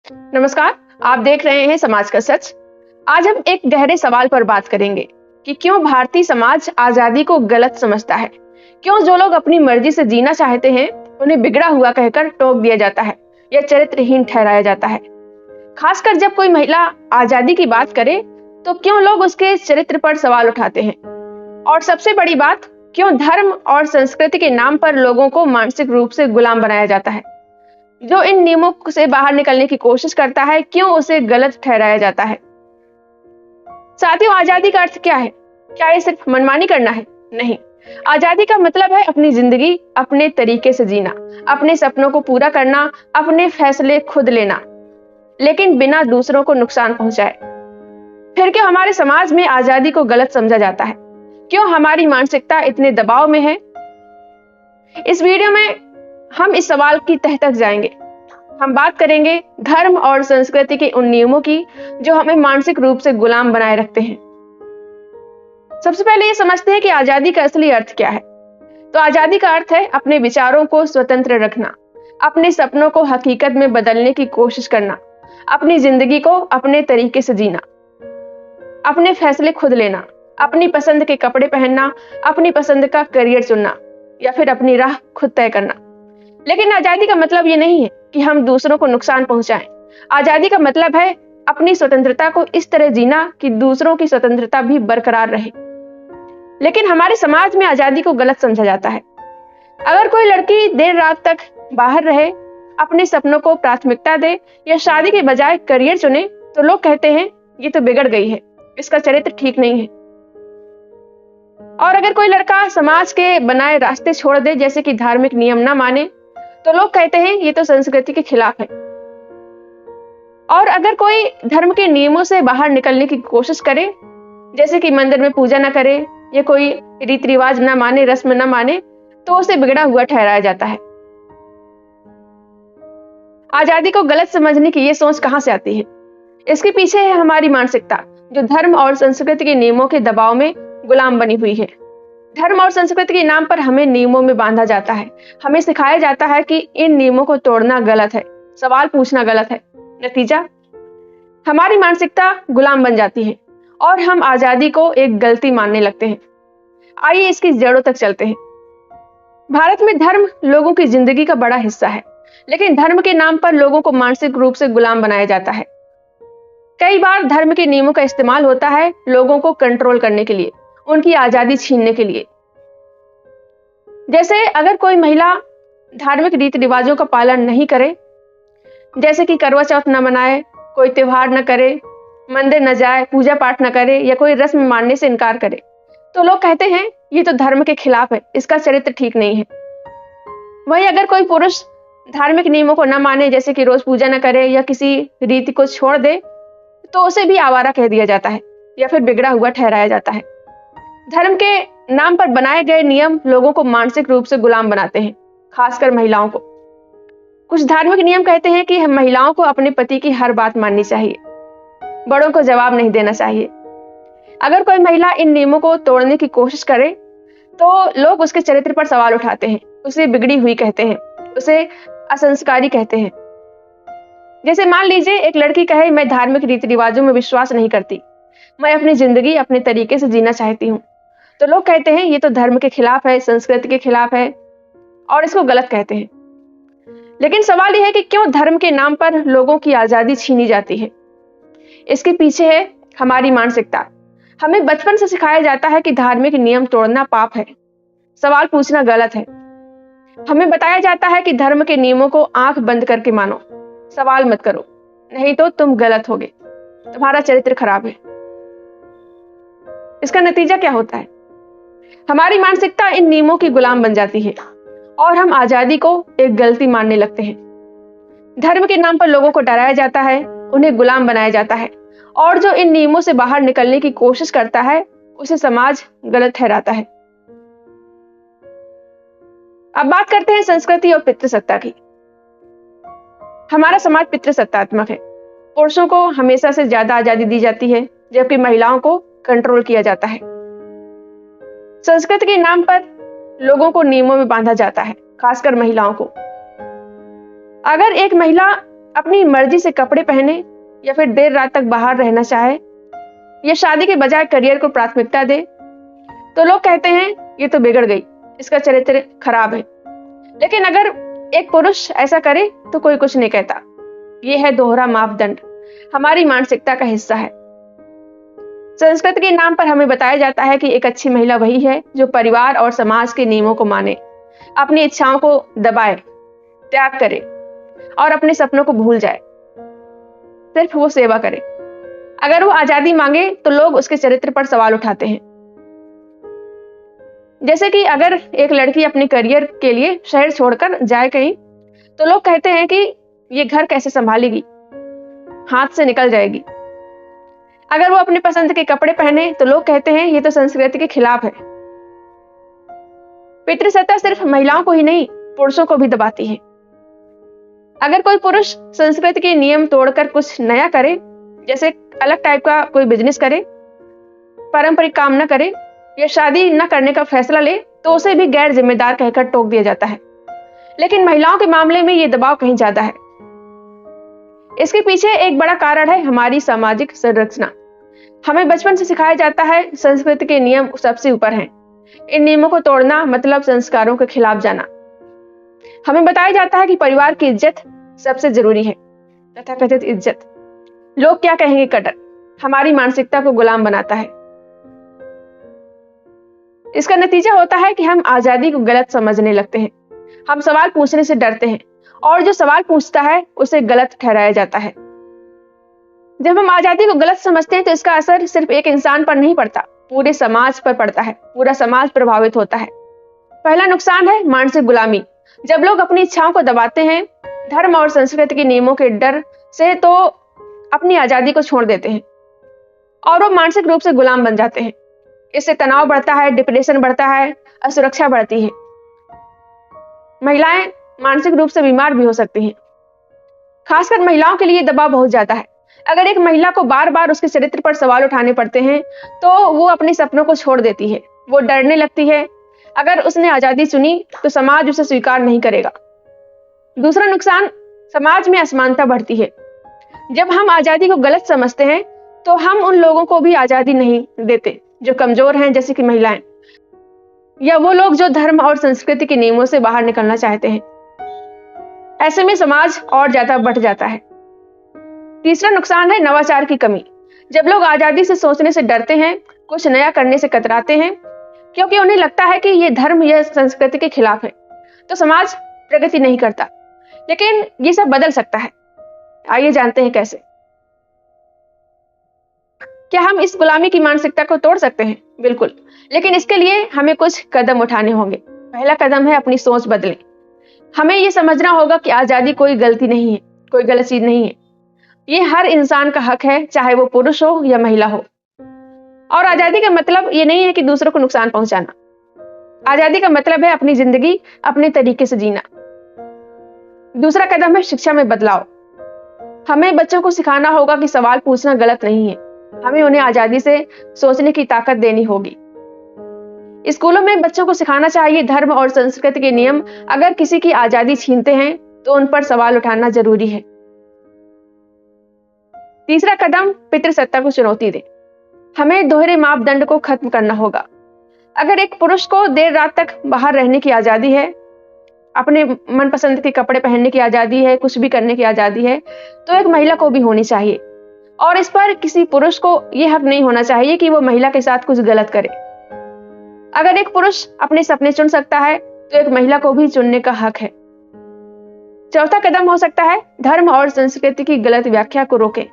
नमस्कार। आप देख रहे हैं समाज का सच। आज हम एक गहरे सवाल पर बात करेंगे कि क्यों भारतीय समाज आजादी को गलत समझता है। क्यों जो लोग अपनी मर्जी से जीना चाहते हैं उन्हें बिगड़ा हुआ कहकर टोक दिया जाता है या चरित्रहीन ठहराया जाता है। खासकर जब कोई महिला आजादी की बात करे तो क्यों लोग उसके चरित्र पर सवाल उठाते हैं। और सबसे बड़ी बात, क्यों धर्म और संस्कृति के नाम पर लोगों को मानसिक रूप से गुलाम बनाया जाता है। जो इन नियमों से बाहर निकलने की कोशिश करता है क्यों उसे गलत ठहराया जाता है। साथियों, आजादी का अर्थ क्या है? क्या ये सिर्फ मनमानी करना है? नहीं। आजादी का मतलब है अपनी जिंदगी अपने तरीके से जीना, अपने सपनों को पूरा करना, अपने फैसले खुद लेना, लेकिन बिना दूसरों को नुकसान पहुंचाए। फिर क्यों हमारे समाज में आजादी को गलत समझा जाता है? क्यों हमारी मानसिकता इतने दबाव में है? इस वीडियो में हम इस सवाल की तह तक जाएंगे। हम बात करेंगे धर्म और संस्कृति के उन नियमों की जो हमें मानसिक रूप से गुलाम बनाए रखते हैं। सबसे पहले ये समझते हैं कि आजादी का असली अर्थ क्या है। तो आजादी का अर्थ है अपने विचारों को स्वतंत्र रखना, अपने सपनों को हकीकत में बदलने की कोशिश करना, अपनी जिंदगी को अपने तरीके से जीना, अपने फैसले खुद लेना, अपनी पसंद के कपड़े पहनना, अपनी पसंद का करियर चुनना या फिर अपनी राह खुद तय करना। लेकिन आजादी का मतलब ये नहीं है कि हम दूसरों को नुकसान पहुंचाएं। आजादी का मतलब है अपनी स्वतंत्रता को इस तरह जीना कि दूसरों की स्वतंत्रता भी बरकरार रहे। लेकिन हमारे समाज में आजादी को गलत समझा जाता है। अगर कोई लड़की देर रात तक बाहर रहे, अपने सपनों को प्राथमिकता दे या शादी के बजाय करियर चुने तो लोग कहते हैं ये तो बिगड़ गई है, इसका चरित्र ठीक नहीं है। और अगर कोई लड़का समाज के बनाए रास्ते छोड़ दे, जैसे कि धार्मिक नियम न माने, तो लोग कहते हैं ये तो संस्कृति के खिलाफ है। और अगर कोई धर्म के नियमों से बाहर निकलने की कोशिश करे, जैसे कि मंदिर में पूजा न करे या कोई रीति रिवाज न माने, रस्म न माने, तो उसे बिगड़ा हुआ ठहराया जाता है। आजादी को गलत समझने की ये सोच कहां से आती है? इसके पीछे है हमारी मानसिकता जो धर्म और संस्कृति के नियमों के दबाव में गुलाम बनी हुई है। धर्म और संस्कृति के नाम पर हमें नियमों में बांधा जाता है। हमें सिखाया जाता है कि इन नियमों को तोड़ना गलत है, सवाल पूछना गलत है। नतीजा, हमारी मानसिकता गुलाम बन जाती है और हम आजादी को एक गलती मानने लगते हैं। आइए इसकी जड़ों तक चलते हैं। भारत में धर्म लोगों की जिंदगी का बड़ा हिस्सा है, लेकिन धर्म के नाम पर लोगों को मानसिक रूप से गुलाम बनाया जाता है। कई बार धर्म के नियमों का इस्तेमाल होता है लोगों को कंट्रोल करने के लिए, उनकी आजादी छीनने के लिए। जैसे अगर कोई महिला धार्मिक रीति रिवाजों का पालन नहीं करे, जैसे कि करवा चौथ न मनाए, कोई त्योहार न करे, मंदिर न जाए, पूजा पाठ न करे या कोई रस्म मानने से इनकार करे, तो लोग कहते हैं ये तो धर्म के खिलाफ है, इसका चरित्र ठीक नहीं है। वहीं अगर कोई पुरुष धार्मिक नियमों को न माने, जैसे कि रोज पूजा न करे या किसी रीति को छोड़ दे, तो उसे भी आवारा कह दिया जाता है या फिर बिगड़ा हुआ ठहराया जाता है। धर्म के नाम पर बनाए गए नियम लोगों को मानसिक रूप से गुलाम बनाते हैं, खासकर महिलाओं को। कुछ धार्मिक नियम कहते हैं कि महिलाओं को अपने पति की हर बात माननी चाहिए, बड़ों को जवाब नहीं देना चाहिए। अगर कोई महिला इन नियमों को तोड़ने की कोशिश करे तो लोग उसके चरित्र पर सवाल उठाते हैं, उसे बिगड़ी हुई कहते हैं, उसे असंस्कारी कहते हैं। जैसे मान लीजिए एक लड़की कहे मैं धार्मिक रीति रिवाजों में विश्वास नहीं करती, मैं अपनी जिंदगी अपने तरीके से जीना चाहती हूँ, तो लोग कहते हैं ये तो धर्म के खिलाफ है, संस्कृति के खिलाफ है और इसको गलत कहते हैं। लेकिन सवाल यह है कि क्यों धर्म के नाम पर लोगों की आजादी छीनी जाती है? इसके पीछे है हमारी मानसिकता। हमें बचपन से सिखाया जाता है कि धार्मिक नियम तोड़ना पाप है, सवाल पूछना गलत है। हमें बताया जाता है कि धर्म के नियमों को आंख बंद करके मानो, सवाल मत करो, नहीं तो तुम गलत होगे, तुम्हारा चरित्र खराब है। इसका नतीजा क्या होता है? हमारी मानसिकता इन नियमों की गुलाम बन जाती है और हम आजादी को एक गलती मानने लगते हैं। धर्म के नाम पर लोगों को डराया जाता है, उन्हें गुलाम बनाया जाता है और जो इन नियमों से बाहर निकलने की कोशिश करता है उसे समाज गलत ठहराता है। अब बात करते हैं संस्कृति और पितृसत्ता की। हमारा समाज पितृसत्तात्मक है। पुरुषों को हमेशा से ज्यादा आजादी दी जाती है, जबकि महिलाओं को कंट्रोल किया जाता है। संस्कृति के नाम पर लोगों को नियमों में बांधा जाता है, खासकर महिलाओं को। अगर एक महिला अपनी मर्जी से कपड़े पहने या फिर देर रात तक बाहर रहना चाहे या शादी के बजाय करियर को प्राथमिकता दे, तो लोग कहते हैं ये तो बिगड़ गई, इसका चरित्र खराब है। लेकिन अगर एक पुरुष ऐसा करे तो कोई कुछ नहीं कहता। यह है दोहरा मापदंड, हमारी मानसिकता का हिस्सा है। संस्कृति के नाम पर हमें बताया जाता है कि एक अच्छी महिला वही है जो परिवार और समाज के नियमों को माने, अपनी इच्छाओं को दबाए, त्याग करे और अपने सपनों को भूल जाए, सिर्फ वो सेवा करे। अगर वो आजादी मांगे तो लोग उसके चरित्र पर सवाल उठाते हैं। जैसे कि अगर एक लड़की अपने करियर के लिए शहर छोड़कर जाए कहीं, तो लोग कहते हैं कि ये घर कैसे संभालेगी, हाथ से निकल जाएगी। अगर वो अपने पसंद के कपड़े पहने तो लोग कहते हैं ये तो संस्कृति के खिलाफ है। पितृसत्ता सिर्फ महिलाओं को ही नहीं, पुरुषों को भी दबाती है। अगर कोई पुरुष संस्कृति के नियम तोड़कर कुछ नया करे, जैसे अलग टाइप का कोई बिजनेस करे, पारंपरिक काम न करे या शादी न करने का फैसला ले, तो उसे भी गैर जिम्मेदार कहकर टोक दिया जाता है। लेकिन महिलाओं के मामले में यह दबाव कहीं ज्यादा है। इसके पीछे एक बड़ा कारण है हमारी सामाजिक संरचना। हमें बचपन से सिखाया जाता है संस्कृति के नियम सबसे ऊपर हैं। इन नियमों को तोड़ना मतलब संस्कारों के खिलाफ जाना। हमें बताया जाता है कि परिवार की इज्जत सबसे जरूरी है, तथाकथित इज्जत। लोग क्या कहेंगे का डर हमारी मानसिकता को गुलाम बनाता है। इसका नतीजा होता है कि हम आजादी को गलत समझने लगते हैं। हम सवाल पूछने से डरते हैं और जो सवाल पूछता है उसे गलत ठहराया जाता है। जब हम आजादी को गलत समझते हैं तो इसका असर सिर्फ एक इंसान पर नहीं पड़ता, पूरे समाज पर पड़ता है। पूरा समाज प्रभावित होता है। पहला नुकसान है मानसिक गुलामी। जब लोग अपनी इच्छाओं को दबाते हैं धर्म और संस्कृति के नियमों के डर से, तो अपनी आजादी को छोड़ देते हैं और वो मानसिक रूप से गुलाम बन जाते हैं। इससे तनाव बढ़ता है, डिप्रेशन बढ़ता है, असुरक्षा बढ़ती है। महिलाएं मानसिक रूप से बीमार भी हो सकती हैं। खासकर महिलाओं के लिए दबाव बहुत ज्यादा है। अगर एक महिला को बार बार उसके चरित्र पर सवाल उठाने पड़ते हैं तो वो अपने सपनों को छोड़ देती है, वो डरने लगती है। अगर उसने आजादी चुनी तो समाज उसे स्वीकार नहीं करेगा। दूसरा नुकसान, समाज में असमानता बढ़ती है। जब हम आजादी को गलत समझते हैं तो हम उन लोगों को भी आजादी नहीं देते जो कमजोर हैं, जैसे कि महिलाएं या वो लोग जो धर्म और संस्कृति के नियमों से बाहर निकलना चाहते हैं। ऐसे में समाज और ज्यादा बढ़ जाता है। तीसरा नुकसान है नवाचार की कमी। जब लोग आजादी से सोचने से डरते हैं, कुछ नया करने से कतराते हैं, क्योंकि उन्हें लगता है कि ये धर्म या संस्कृति के खिलाफ है, तो समाज प्रगति नहीं करता। लेकिन ये सब बदल सकता है। आइए जानते हैं कैसे। क्या हम इस गुलामी की मानसिकता को तोड़ सकते हैं? बिल्कुल, लेकिन इसके लिए हमें कुछ कदम उठाने होंगे। पहला कदम है अपनी सोच बदलें। हमें यह समझना होगा कि आजादी कोई गलती नहीं है, कोई गलत चीज नहीं है। ये हर इंसान का हक है, चाहे वो पुरुष हो या महिला हो। और आजादी का मतलब ये नहीं है कि दूसरों को नुकसान पहुंचाना। आजादी का मतलब है अपनी जिंदगी अपने तरीके से जीना। दूसरा कदम है शिक्षा में बदलाव। हमें बच्चों को सिखाना होगा कि सवाल पूछना गलत नहीं है। हमें उन्हें आजादी से सोचने की ताकत देनी होगी। स्कूलों में बच्चों को सिखाना चाहिए धर्म और संस्कृति के नियम अगर किसी की आजादी छीनते हैं तो उन पर सवाल उठाना जरूरी है। तीसरा कदम, पितृसत्ता को चुनौती दें। हमें दोहरे मापदंड को खत्म करना होगा। अगर एक पुरुष को देर रात तक बाहर रहने की आजादी है, अपने मनपसंद के कपड़े पहनने की आजादी है, कुछ भी करने की आजादी है, तो एक महिला को भी होनी चाहिए। और इस पर किसी पुरुष को यह हक नहीं होना चाहिए कि वो महिला के साथ कुछ गलत करे। अगर एक पुरुष अपने सपने चुन सकता है तो एक महिला को भी चुनने का हक है। चौथा कदम हो सकता है धर्म और संस्कृति की गलत व्याख्या को रोकें।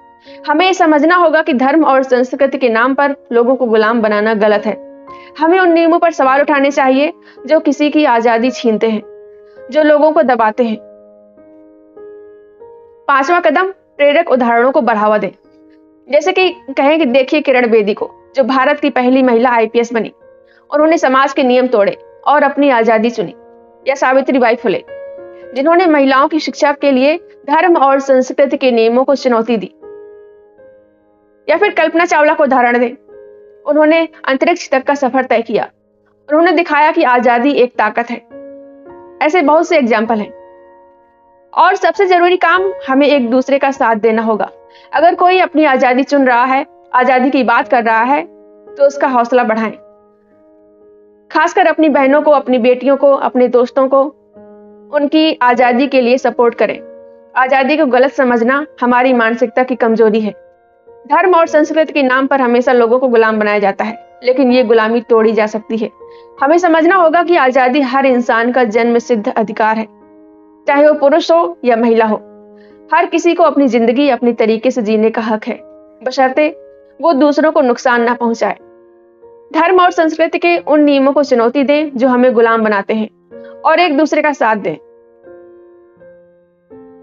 हमें यह समझना होगा कि धर्म और संस्कृति के नाम पर लोगों को गुलाम बनाना गलत है। हमें उन नियमों पर सवाल उठाने चाहिए जो किसी की आजादी छीनते हैं, जो लोगों को दबाते हैं। पांचवा कदम, प्रेरक उदाहरणों को बढ़ावा दें। जैसे कि कहें कि देखिए किरण बेदी को, जो भारत की पहली महिला आईपीएस बनी। उन्होंने समाज के नियम तोड़े और अपनी आजादी चुनी। या सावित्रीबाई फुले, जिन्होंने महिलाओं की शिक्षा के लिए धर्म और संस्कृति के नियमों को चुनौती दी। या फिर कल्पना चावला को उदाहरण दें। उन्होंने अंतरिक्ष तक का सफर तय किया। उन्होंने दिखाया कि आजादी एक ताकत है। ऐसे बहुत से एग्जाम्पल हैं। और सबसे जरूरी काम हमें एक दूसरे का साथ देना होगा। अगर कोई अपनी आजादी चुन रहा है, आजादी की बात कर रहा है, तो उसका हौसला बढ़ाएं। खासकर अपनी बहनों को, अपनी बेटियों को, अपने दोस्तों को उनकी आजादी के लिए सपोर्ट करें। आजादी को गलत समझना हमारी मानसिकता की कमजोरी है। धर्म और संस्कृति के नाम पर हमेशा लोगों को गुलाम बनाया जाता है, लेकिन ये गुलामी तोड़ी जा सकती है। हमें समझना होगा कि आजादी हर इंसान का जन्म सिद्ध अधिकार है, चाहे वो पुरुष हो या महिला हो। हर किसी को अपनी जिंदगी अपने तरीके से जीने का हक है, बशर्ते वो दूसरों को नुकसान ना पहुंचाए। धर्म और संस्कृति के उन नियमों को चुनौती दें जो हमें गुलाम बनाते हैं, और एक दूसरे का साथ दें।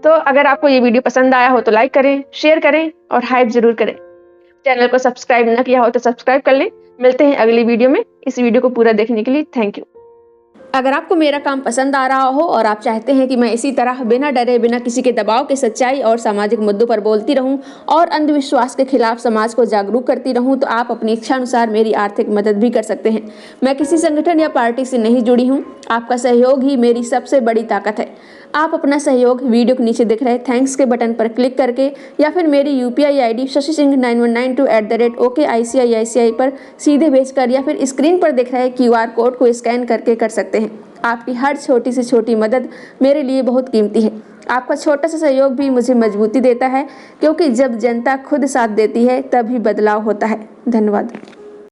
तो अगर आपको ये वीडियो पसंद आया हो तो लाइक करें, शेयर करें और हाइप जरूर करें। चैनल को सब्सक्राइब न किया हो तो सब्सक्राइब कर लें। मिलते हैं अगली वीडियो में। इस वीडियो को पूरा देखने के लिए थैंक यू। अगर आपको मेरा काम पसंद आ रहा हो और आप चाहते हैं कि मैं इसी तरह बिना डरे, बिना किसी के दबाव के सच्चाई और सामाजिक मुद्दों पर बोलती रहूं और अंधविश्वास के खिलाफ समाज को जागरूक करती रहूं, तो आप अपनी इच्छा अनुसार मेरी आर्थिक मदद भी कर सकते हैं। मैं किसी संगठन या पार्टी से नहीं जुड़ी हूं। आपका सहयोग ही मेरी सबसे बड़ी ताकत है। आप अपना सहयोग वीडियो के नीचे दिख रहे थैंक्स के बटन पर क्लिक करके या फिर मेरी UPI ID shashi-singh9192@OKICICI पर सीधे भेजकर या फिर स्क्रीन पर दिख रहे QR कोड को स्कैन करके कर सकते हैं। आपकी हर छोटी से छोटी मदद मेरे लिए बहुत कीमती है। आपका छोटा सा सहयोग भी मुझे मजबूती देता है, क्योंकि जब जनता खुद साथ देती है तभी बदलाव होता है। धन्यवाद।